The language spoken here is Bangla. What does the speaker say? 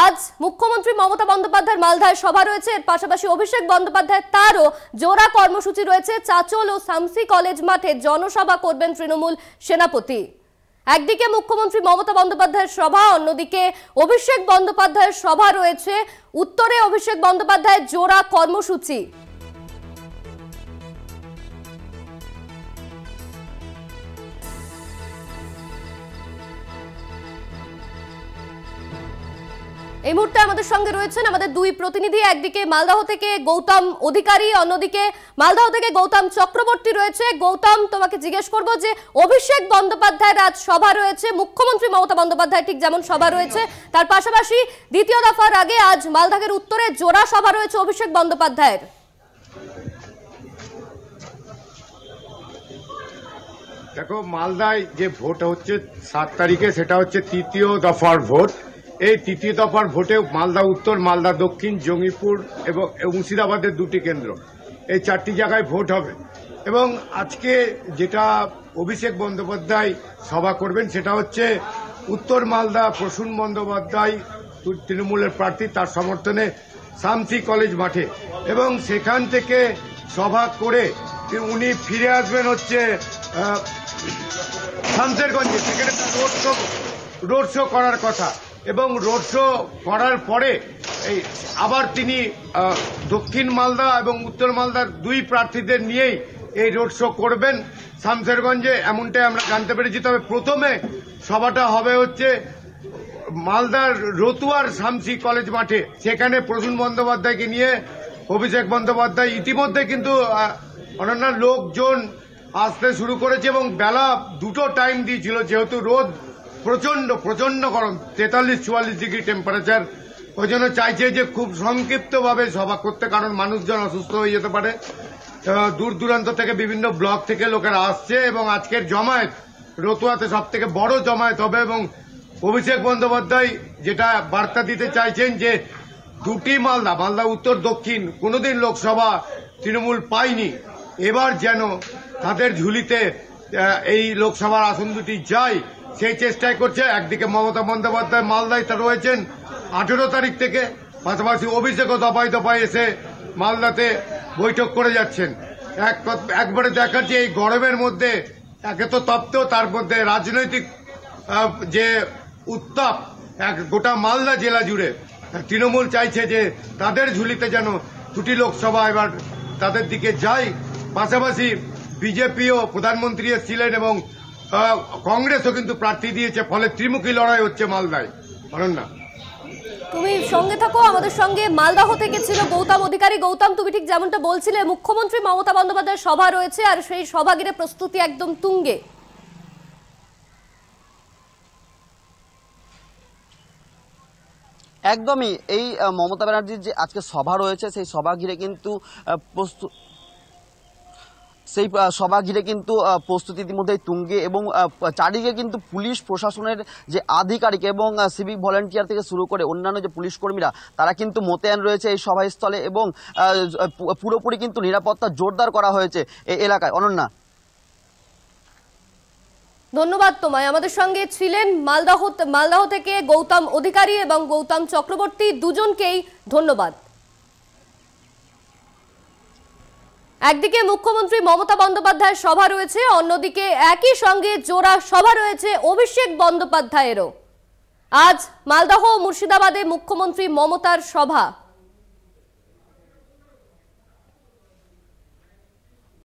আজ মুখ্যমন্ত্রী মমতা বন্দ্যোপাধ্যায়ের মালদায় সভা রয়েছে। এর পাশাপাশি অভিষেক বন্দ্যোপাধ্যায় তারও জোড়া কর্মসূচি রয়েছে। চাচল ও শামসি কলেজ মাঠে জনসভা করবেন তৃণমূল সেনাপতি। একদিকে মুখ্যমন্ত্রী মমতা বন্দ্যোপাধ্যায়ের সভা, অন্যদিকে অভিষেক বন্দ্যোপাধ্যায়ের সভা রয়েছে। উত্তরে অভিষেক বন্দ্যোপাধ্যায়ের জোড়া কর্মসূচি। এই মুহূর্তে আমাদের সঙ্গে রয়েছেন আমাদের দুই প্রতিনিধি। একদিকে মালদহ থেকে গৌতম অধিকারী, অন্যদিকে মালদহ থেকে গৌতম চক্রবর্তী রয়েছে। গৌতম, তোমাকে জিজ্ঞেস করব যে অভিষেক বন্দ্যোপাধ্যায়ের আজ সভা রয়েছে, মুখ্যমন্ত্রী মমতা বন্দ্যোপাধ্যায় ঠিক যেমন সভা রয়েছে, তার পাশাপাশি দ্বিতীয় দফার আগে আজ মালদাহের উত্তরে জোড়া সভা রয়েছে অভিষেক বন্দ্যোপাধ্যায়ের। দেখো, মালদায় যে ভোট হচ্ছে 7 তারিখে, সেটা হচ্ছে তৃতীয় দফার ভোট। এই তৃতীয় দফার ভোটে মালদা উত্তর, মালদা দক্ষিণ, জঙ্গিপুর এবং মুর্শিদাবাদের 2টি কেন্দ্র, এই 4টি জায়গায় ভোট হবে। এবং আজকে যেটা অভিষেক বন্দ্যোপাধ্যায় সভা করবেন সেটা হচ্ছে উত্তর মালদা প্রসূন বন্দ্যোপাধ্যায় তৃণমূলের প্রার্থী, তার সমর্থনে শামসি কলেজ মাঠে, এবং সেখান থেকে সভা করে উনি ফিরে আসবেন হচ্ছে শামসেরগঞ্জে। সেখানে রোড শো করার কথা, এবং রোড শো করার পরে আবার তিনি দক্ষিণ মালদা এবং উত্তর মালদার 2 প্রার্থীদের নিয়েই এই রোড শো করবেন শামসেরগঞ্জে, এমনটাই আমরা জানতে পেরেছি। তবে প্রথমে সভাটা হবে হচ্ছে মালদার রতুয়ার শামসি কলেজ মাঠে। সেখানে প্রসূন বন্দ্যোপাধ্যায়কে নিয়ে অভিষেক বন্দ্যোপাধ্যায় ইতিমধ্যে কিন্তু অন্যান্য লোকজন আসতে শুরু করেছে, এবং বেলা 2টো টাইম দিয়েছিল, যেহেতু রোদ প্রচন্ড গরম, 43-44 ডিগ্রি টেম্পারেচার। ওই জন্য চাইছে যে খুব সংক্ষিপ্তভাবে সভা করতে, কারণ মানুষজন অসুস্থ হয়ে যেতে পারে। দূর দূরান্ত থেকে বিভিন্ন ব্লক থেকে লোকেরা আসছে, এবং আজকের জমায়েত রতুয়াতে সব থেকে বড় জমায়েত হবে। এবং অভিষেক বন্দ্যোপাধ্যায় যেটা বার্তা দিতে চাইছেন যে 2টি মালদা উত্তর দক্ষিণ কোনোদিন লোকসভা তৃণমূল পায়নি, এবার যেন তাদের ঝুলিতে এই লোকসভার আসন 2টি যায়, সেই চেষ্টাই করছে। একদিকে মমতা বন্দ্যোপাধ্যায় মালদায় রয়েছেন 18 তারিখ থেকে, পাশাপাশি অভিষেকও দফায় দফায় এসে মালদাতে বৈঠক করে যাচ্ছেন। একবারে দেখাচ্ছে এই গরমের মধ্যে একে তো তপ্ত, তার মধ্যে রাজনৈতিক যে উত্তাপ গোটা মালদা জেলা জুড়ে। তৃণমূল চাইছে যে তাদের ঝুলিতে যেন 2টি লোকসভা এবার তাদের দিকে যায়। পাশাপাশি বিজেপিও প্রধানমন্ত্রী এসেছিলেন, এবং কংগ্রেসও কিন্তু প্রার্থী দিয়েছে, ফলে ত্রিমুখী লড়াই হচ্ছে মালদায়। অনন্যা, তুমি সঙ্গে থাকো। আমাদের সঙ্গে মালদহ থেকে ছিল গৌতম অধিকারী। গৌতম, তুমি ঠিক যেমনটা বলছিলে, মুখ্যমন্ত্রী মমতা বন্দ্যোপাধ্যায়ের সভা রয়েছে, আর সেই সভা ঘিরে প্রস্তুতি একদম তুঙ্গে। একদমই, এই মমতা ব্যানার্জির যে আজকে সভা রয়েছে সেই সভা ঘিরে কিন্তু প্রস্তুতি ইতিমধ্যেই তুঙ্গে, এবং চারিদিকে কিন্তু পুলিশ প্রশাসনের যে আধিকারিক এবং সিভিক ভলেন্টিয়ার থেকে শুরু করে অন্যান্য যে পুলিশ কর্মীরা, তারা কিন্তু মোতায়েন রয়েছে এই সভাস্থলে, এবং পুরোপুরি কিন্তু নিরাপত্তা জোরদার করা হয়েছে এই এলাকায়। ধন্যবাদ তোমায়। আমাদের সঙ্গে ছিলেন মালদহ থেকে গৌতম অধিকারী এবং গৌতম চক্রবর্তী, দুজনকেই ধন্যবাদ। একদিকে মুখ্যমন্ত্রী মমতা বন্দ্যোপাধ্যায়ের সভা রয়েছে, অন্যদিকে একই সঙ্গে জোড়া সভা রয়েছে অভিষেক বন্দ্যোপাধ্যায়েরও। আজ মালদহ ও মুর্শিদাবাদে মুখ্যমন্ত্রী মমতার সভা।